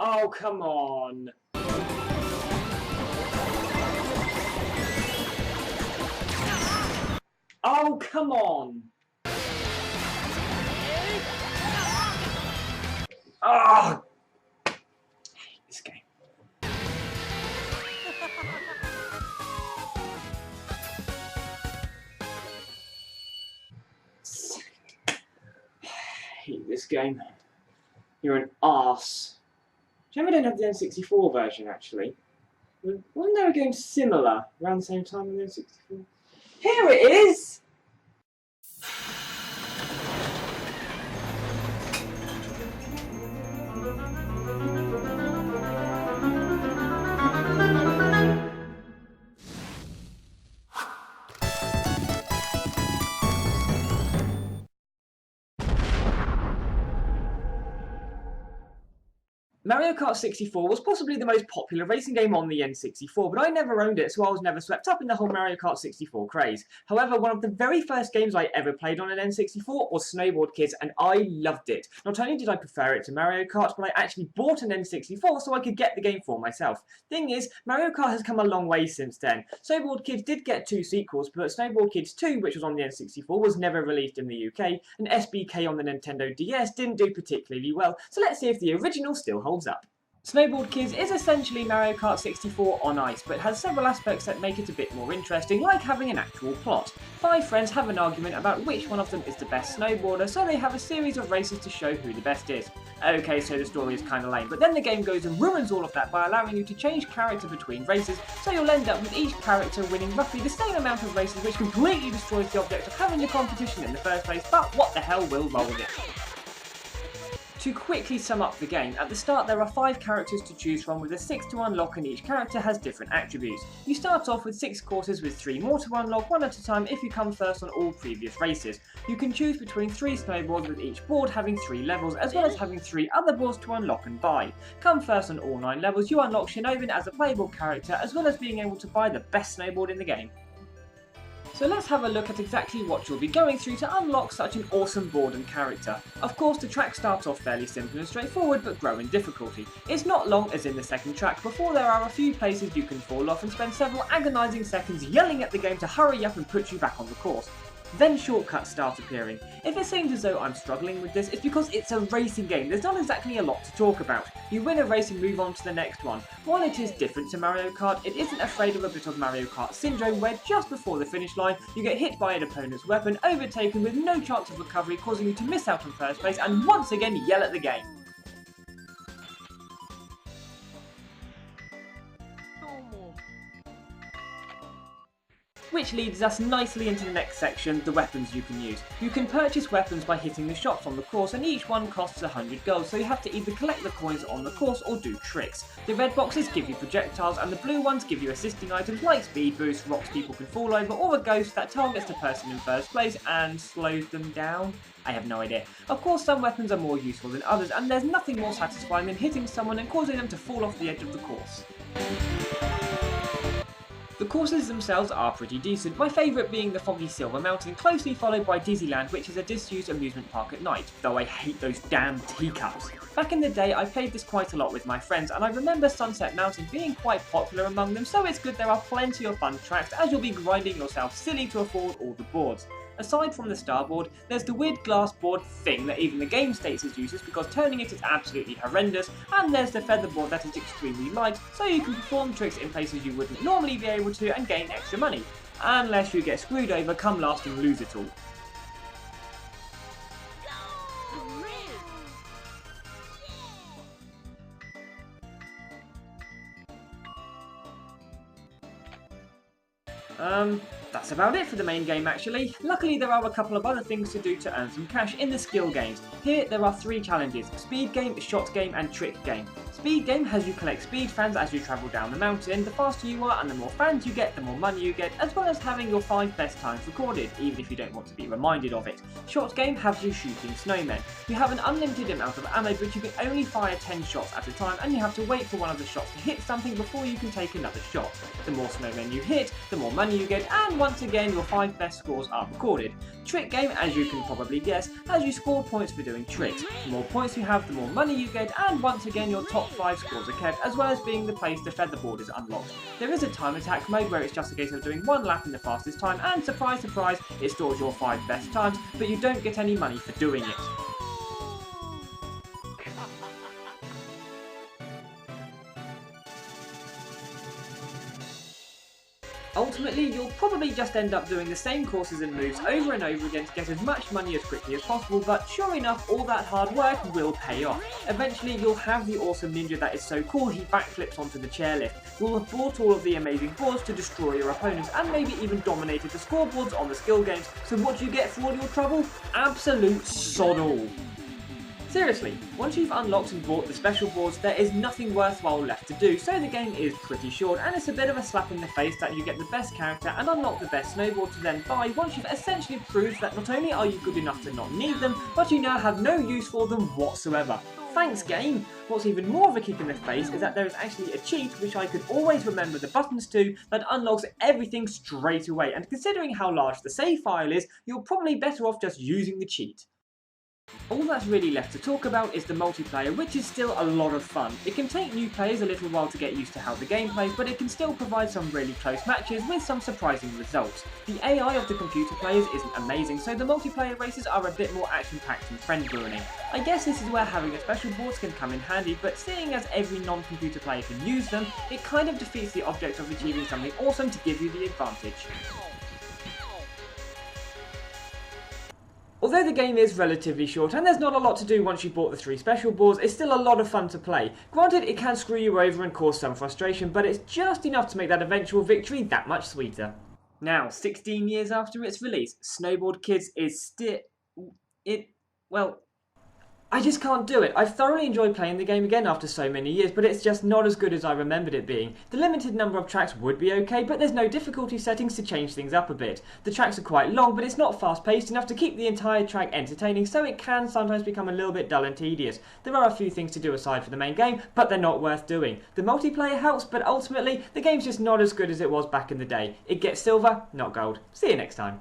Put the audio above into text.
Oh, come on. Oh, come on. Oh, I hate this game. I hate this game. You're an arse. Shame I don't have the N64 version, actually. Wasn't there a game similar around the same time on the N64? Here it is! Mario Kart 64 was possibly the most popular racing game on the N64, but I never owned it, so I was never swept up in the whole Mario Kart 64 craze. However, one of the very first games I ever played on an N64 was Snowboard Kids, and I loved it. Not only did I prefer it to Mario Kart, but I actually bought an N64 so I could get the game for myself. Thing is, Mario Kart has come a long way since then. Snowboard Kids did get 2 sequels, but Snowboard Kids 2, which was on the N64, was never released in the UK, and SBK on the Nintendo DS didn't do particularly well, so let's see if the original still holds up. Snowboard Kids is essentially Mario Kart 64 on ice, but has several aspects that make it a bit more interesting, like having an actual plot. 5 friends have an argument about which one of them is the best snowboarder, so they have a series of races to show who the best is. Okay, so the story is kinda lame, but then the game goes and ruins all of that by allowing you to change character between races, so you'll end up with each character winning roughly the same amount of races, which completely destroys the object of having a competition in the first place, but what the hell, will roll with it. To quickly sum up the game, at the start there are 5 characters to choose from with a 6 to unlock, and each character has different attributes. You start off with 6 courses with 3 more to unlock, one at a time if you come first on all previous races. You can choose between 3 snowboards with each board having 3 levels, as well as having 3 other boards to unlock and buy. Come first on all 9 levels, you unlock Shinobin as a playable character, as well as being able to buy the best snowboard in the game. So let's have a look at exactly what you'll be going through to unlock such an awesome board and character. Of course, the track starts off fairly simple and straightforward, but grow in difficulty. It's not long as in the second track before there are a few places you can fall off and spend several agonising seconds yelling at the game to hurry up and put you back on the course. Then shortcuts start appearing. If it seems as though I'm struggling with this, it's because it's a racing game. There's not exactly a lot to talk about. You win a race and move on to the next one. While it is different to Mario Kart, it isn't afraid of a bit of Mario Kart syndrome, where just before the finish line, you get hit by an opponent's weapon, overtaken with no chance of recovery, causing you to miss out on first place and once again yell at the game. Which leads us nicely into the next section, the weapons you can use. You can purchase weapons by hitting the shops on the course, and each one costs 100 gold, so you have to either collect the coins on the course or do tricks. The red boxes give you projectiles, and the blue ones give you assisting items like speed boost, rocks people can fall over, or a ghost that targets the person in first place and slows them down. I have no idea. Of course, some weapons are more useful than others, and there's nothing more satisfying than hitting someone and causing them to fall off the edge of the course. The courses themselves are pretty decent, my favourite being the Foggy Silver Mountain, closely followed by Dizzyland, which is a disused amusement park at night, though I hate those damn teacups. Back in the day, I played this quite a lot with my friends, and I remember Sunset Mountain being quite popular among them, so it's good there are plenty of fun tracks as you'll be grinding yourself silly to afford all the boards. Aside from the starboard, there's the weird glass board thing that even the game states is useless because turning it is absolutely horrendous, and there's the featherboard that is extremely light, so you can perform tricks in places you wouldn't normally be able to and gain extra money, unless you get screwed over, come last and lose it all. That's about it for the main game actually. Luckily there are a couple of other things to do to earn some cash in the skill games. Here there are 3 challenges: speed game, shot game and trick game. Speed game has you collect speed fans as you travel down the mountain. The faster you are and the more fans you get, the more money you get, as well as having your 5 best times recorded, even if you don't want to be reminded of it. Shot game has you shooting snowmen. You have an unlimited amount of ammo, but you can only fire 10 shots at a time, and you have to wait for one of the shots to hit something before you can take another shot. The more snowmen you hit, the more money you get, and once again your 5 best scores are recorded. Trick game, as you can probably guess, has you score points for doing tricks. The more points you have, the more money you get, and once again your top 5 scores are kept, as well as being the place the featherboard is unlocked. There is a time attack mode where it's just a case of doing one lap in the fastest time, and surprise surprise, it stores your 5 best times, but you don't get any money for doing it. Ultimately, you'll probably just end up doing the same courses and moves over and over again to get as much money as quickly as possible, but sure enough, all that hard work will pay off. Eventually, you'll have the awesome ninja that is so cool he backflips onto the chairlift. You'll have bought all of the amazing boards to destroy your opponents, and maybe even dominated the scoreboards on the skill games, so what do you get for all your trouble? Absolute sod all. Seriously, once you've unlocked and bought the special boards, there is nothing worthwhile left to do, so the game is pretty short, and it's a bit of a slap in the face that you get the best character and unlock the best snowboard to then buy once you've essentially proved that not only are you good enough to not need them, but you now have no use for them whatsoever. Thanks, game! What's even more of a kick in the face is that there is actually a cheat which I could always remember the buttons to that unlocks everything straight away, and considering how large the save file is, you're probably better off just using the cheat. All that's really left to talk about is the multiplayer, which is still a lot of fun. It can take new players a little while to get used to how the game plays, but it can still provide some really close matches with some surprising results. The AI of the computer players isn't amazing, so the multiplayer races are a bit more action-packed and friend-ruining. I guess this is where having a special boards can come in handy, but seeing as every non-computer player can use them, it kind of defeats the object of achieving something awesome to give you the advantage. Although the game is relatively short and there's not a lot to do once you've bought the 3 special boards, it's still a lot of fun to play. Granted, it can screw you over and cause some frustration, but it's just enough to make that eventual victory that much sweeter. Now, 16 years after its release, Snowboard Kids is still... I just can't do it. I've thoroughly enjoyed playing the game again after so many years, but it's just not as good as I remembered it being. The limited number of tracks would be okay, but there's no difficulty settings to change things up a bit. The tracks are quite long, but it's not fast-paced enough to keep the entire track entertaining, so it can sometimes become a little bit dull and tedious. There are a few things to do aside from the main game, but they're not worth doing. The multiplayer helps, but ultimately, the game's just not as good as it was back in the day. It gets silver, not gold. See you next time.